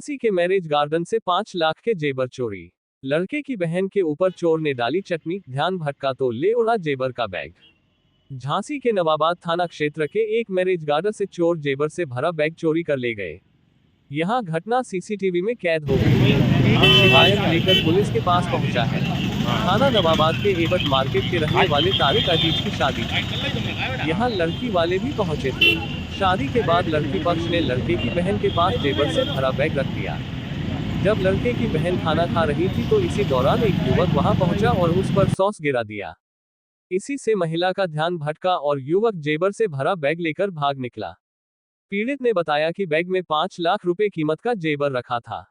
झांसी के marriage garden से 5 लाख के जेबर चोरी। लड़के की बहन के ऊपर चोर ने डाली चटनी, ध्यान भटका तो ले उड़ा जेबर का बैग। झांसी के नवाबाद थाना क्षेत्र के एक मैरिज गार्डन से चोर जेबर से भरा बैग चोरी कर ले गए। यहां घटना सीसीटीवी में कैद हो गई। शिकायत लेकर पुलिस के पास पहुंचा है। थाना नवाबाद के एबट मार्केट के रहने वाले तारिक अजीज की शादी थी। यहां लड़की वाले भी पहुंचे थे। शादी के बाद लड़की पक्ष ने लड़के की बहन के पास जेबर से भरा बैग रख दिया। जब लड़के की बहन खाना खा रही थी तो इसी दौरान एक युवक वहां पहुंचा और उस पर सॉस गिरा दिया। इसी से महिला का ध्यान भटका और युवक जेबर से भरा बैग लेकर भाग निकला। पीड़ित ने बताया कि बैग में 5 लाख रुपए कीमत का जेबर रखा था।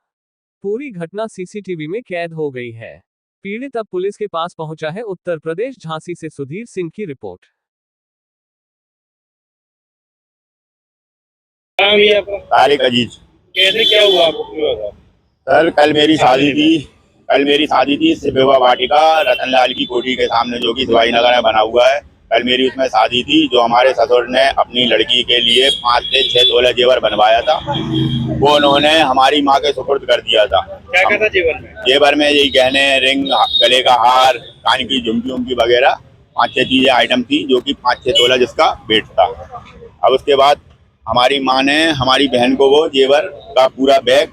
पूरी घटना सीसीटीवी में कैद हो गई है। पीड़ित अब पुलिस के पास पहुंचा है। उत्तर प्रदेश, झांसी से सुधीर सिंह की रिपोर्ट। तारिक अजीज। कैसे क्या हुआ आपको? सर कल मेरी शादी थी सिबेवा वाटिका रतनलाल की कोठी के सामने, जो कि शिवाजी नगर में बना हुआ है। कल मेरी उसमें शादी थी, जो हमारे ससुर ने अपनी लड़की के लिए 5 से 6 तोले जेवर बनवाया था, वो उन्होंने हमारी माँ के सुपुर्द कर दिया था। क्या था जेवर में? जेवर में यही गहने, रिंग, गले का हार, कान की झुमकी वगैरह 5-6 चीजें आइटम थी, जो कि 5-6 तोला जिसका वेट था। अब उसके बाद हमारी माँ ने हमारी बहन को वो जेवर का पूरा बैग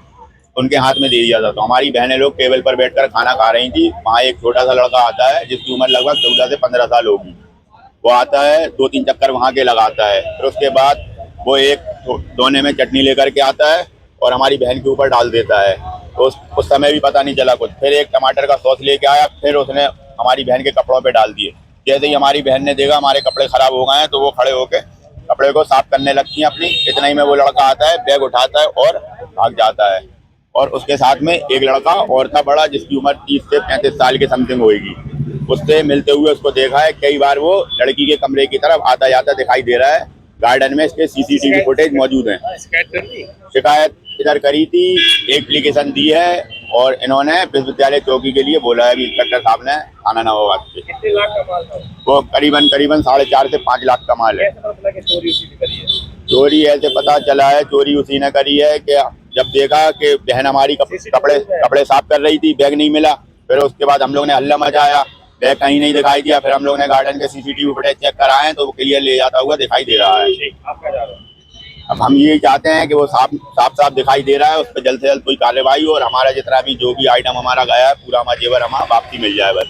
उनके हाथ में दे दिया था। तो हमारी बहनें लोग टेबल पर बैठकर खाना खा रही थी। वहाँ एक छोटा सा लड़का आता है, जिसकी उम्र लगभग 14 से 15 साल होगी। वो आता है, 2-3 चक्कर वहाँ के लगाता है। फिर उसके बाद वो एक दोने में चटनी लेकर के आता है और हमारी बहन के ऊपर डाल देता है। तो उस समय भी पता नहीं चला कुछ। फिर एक टमाटर का सॉस लेके आया, फिर उसने हमारी बहन के कपड़ों पे डाल दिए। जैसे ही हमारी बहन ने देखा हमारे कपड़े खराब हो गए हैं, तो वो खड़े होके कपड़े को साफ करने लगती है अपनी। इतना ही में वो लड़का आता है, बैग उठाता है और भाग जाता है। और उसके साथ में एक लड़का और था बड़ा, जिसकी उम्र 30 से 35 साल के समथिंग होगी। उससे मिलते हुए उसको देखा है। कई बार वो लड़की के कमरे की तरफ आता जाता दिखाई दे रहा है। गार्डन में इसके सीसीटीवी फुटेज मौजूद है। शिकायत इधर करी थी, एप्लीकेशन दी है और इन्होंने विश्वविद्यालय चौकी के लिए बोला है भी इंस्पेक्टर साहब ने थाना नवाबाद से। कितने लाख का माल था? वो करीबन 4.5 से 5 लाख का माल है। चोरी ऐसे पता चला है, चोरी उसी ने करी है कि जब देखा कि बहन हमारी कपड़े साफ कर रही थी, बैग नहीं मिला। फिर उसके बाद हम लोग ने हल्ला मचाया, बैग कहीं नहीं दिखाई दिया। फिर हम लोग ने गार्डन के सीसीटीवी फुटेज चेक कराए तो वो क्लियर ले जाता हुआ दिखाई दे रहा है। अब हम ये चाहते हैं कि वो साफ दिखाई दे रहा है, उस पर जल्द से जल्द कोई कार्रवाई हो और हमारा जितना भी जो भी आइटम हमारा गया है पूरा हमारा जेवर हमारा वापसी मिल जाए बस।